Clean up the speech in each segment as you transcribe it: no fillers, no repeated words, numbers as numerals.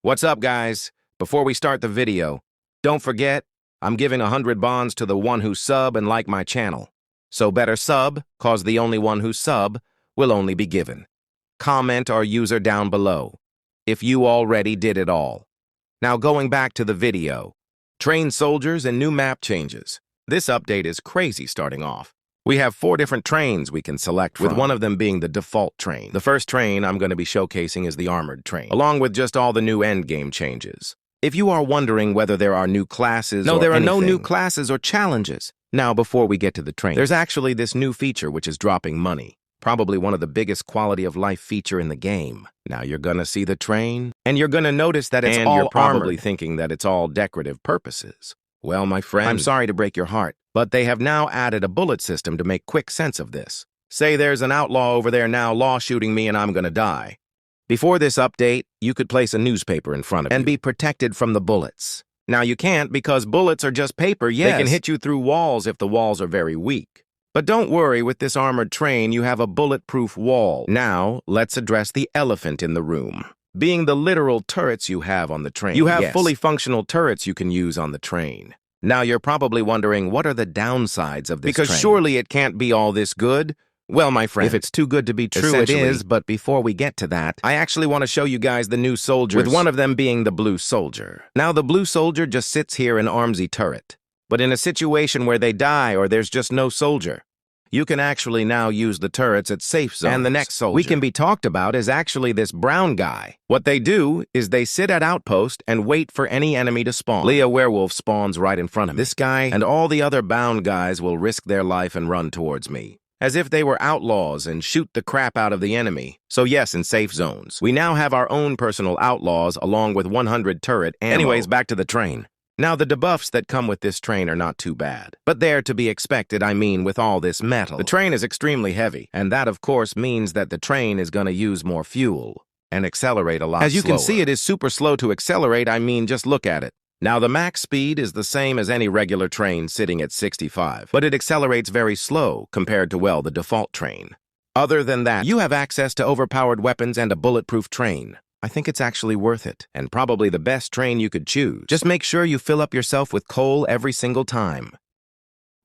What's up, guys? Before we start the video, don't forget, I'm giving 100 bonds to the one who sub and like my channel. So better sub, cause the only one who sub will only be given. Comment our user down below, if you already did it all. Now going back to the video. Train soldiers and new map changes. This update is crazy starting off. We have 4 different trains we can select from, with one of them being the default train. The first train I'm going to be showcasing is the armored train, along with just all the new endgame changes. If you are wondering whether there are new classes No, there are anything, no new classes or challenges. Now, before we get to the train, there's actually this new feature which is dropping money. Probably one of the biggest quality of life feature in the game. Now you're gonna see the train, and you're gonna notice that it's all you're probably armored, thinking that it's all decorative purposes. Well, my friend, I'm sorry to break your heart, but they have now added a bullet system to make quick sense of this. Say there's an outlaw over there now law shooting me and I'm gonna die. Before this update, you could place a newspaper in front of you and be protected from the bullets. Now you can't because bullets are just paper, yes. They can hit you through walls if the walls are very weak. But don't worry, with this armored train, you have a bulletproof wall. Now, let's address the elephant in the room. Being the literal turrets you have on the train. You have fully functional turrets you can use on the train. Now you're probably wondering, what are the downsides of this train? Because surely it can't be all this good. Well, my friend, if it's too good to be true, it is, but before we get to that, I actually want to show you guys the new soldiers, with one of them being the blue soldier. Now, the blue soldier just sits here in Armsy turret. But in a situation where they die or there's just no soldier, you can actually now use the turrets at safe zones. And the next soldier we can be talked about is actually this brown guy. What they do is they sit at outpost and wait for any enemy to spawn. Leah Werewolf spawns right in front of me. This guy and all the other bound guys will risk their life and run towards me, as if they were outlaws, and shoot the crap out of the enemy. So yes, in safe zones, we now have our own personal outlaws along with 100 turret ammo. Anyways, back to the train. Now, the debuffs that come with this train are not too bad. But they're to be expected, I mean, with all this metal. The train is extremely heavy, and that, of course, means that the train is going to use more fuel and accelerate a lot slower. As you can see, it is super slow to accelerate, I mean, just look at it. Now, the max speed is the same as any regular train sitting at 65, but it accelerates very slow compared to, well, the default train. Other than that, you have access to overpowered weapons and a bulletproof train. I think it's actually worth it, and probably the best train you could choose. Just make sure you fill up yourself with coal every single time.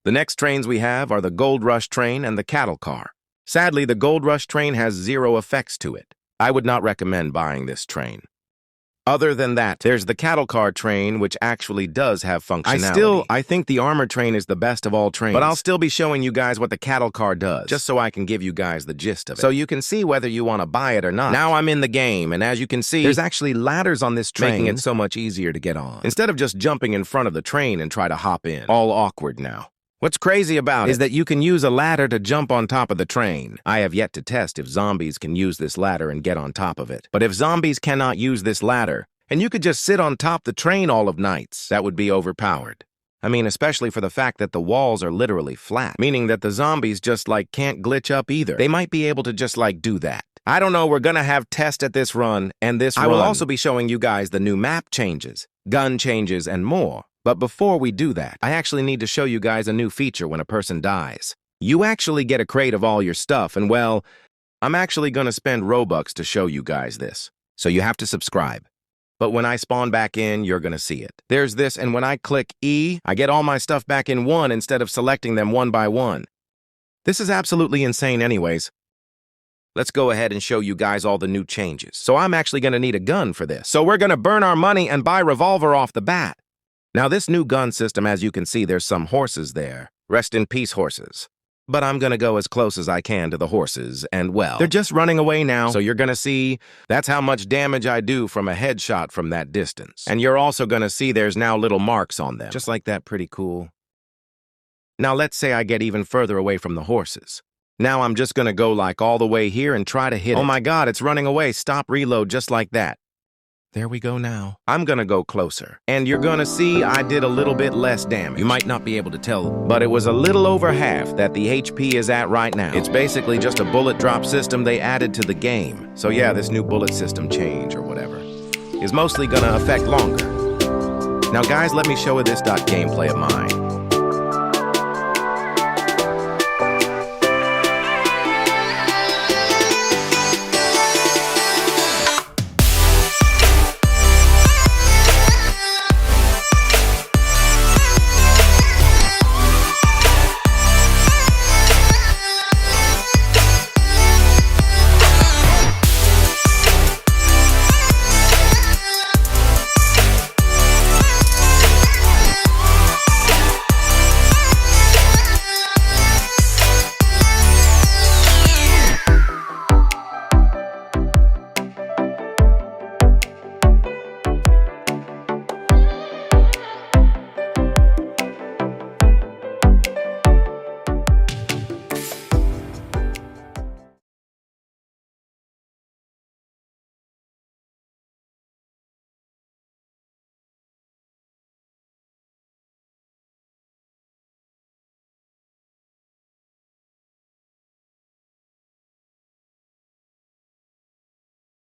The next trains we have are the Gold Rush train and the cattle car. Sadly, the Gold Rush train has 0 effects to it. I would not recommend buying this train. Other than that, there's the cattle car train, which actually does have functionality. I think the armored train is the best of all trains, but I'll still be showing you guys what the cattle car does, just so I can give you guys the gist of it, so you can see whether you want to buy it or not. Now I'm in the game, and as you can see, there's actually ladders on this train, making it so much easier to get on, instead of just jumping in front of the train and try to hop in. All awkward now. What's crazy about it is that you can use a ladder to jump on top of the train. I have yet to test if zombies can use this ladder and get on top of it. But if zombies cannot use this ladder, and you could just sit on top the train all of nights, that would be overpowered. I mean, especially for the fact that the walls are literally flat, meaning that the zombies just can't glitch up either. They might be able to just do that. I don't know, we're gonna have test at this run, and I will also be showing you guys the new map changes, gun changes, and more. But before we do that, I actually need to show you guys a new feature when a person dies. You actually get a crate of all your stuff, and well, I'm actually gonna spend Robux to show you guys this. So you have to subscribe. But when I spawn back in, you're gonna see it. There's this, and when I click E, I get all my stuff back in one instead of selecting them one by one. This is absolutely insane anyways. Let's go ahead and show you guys all the new changes. So I'm actually gonna need a gun for this. So we're gonna burn our money and buy revolver off the bat. Now this new gun system, as you can see, there's some horses there. Rest in peace, horses. But I'm gonna go as close as I can to the horses, and well, they're just running away now, so you're gonna see that's how much damage I do from a headshot from that distance. And you're also gonna see there's now little marks on them, just like that. Pretty cool. Now let's say I get even further away from the horses. Now I'm just gonna go all the way here and try to hit it. Oh my god, it's running away. Stop, reload, just like that. There we go now. I'm gonna go closer, and you're gonna see I did a little bit less damage. You might not be able to tell, but it was a little over half that the HP is at right now. It's basically just a bullet drop system they added to the game. So yeah, this new bullet system change, or whatever, is mostly gonna affect longer. Now guys, let me show you this gameplay of mine.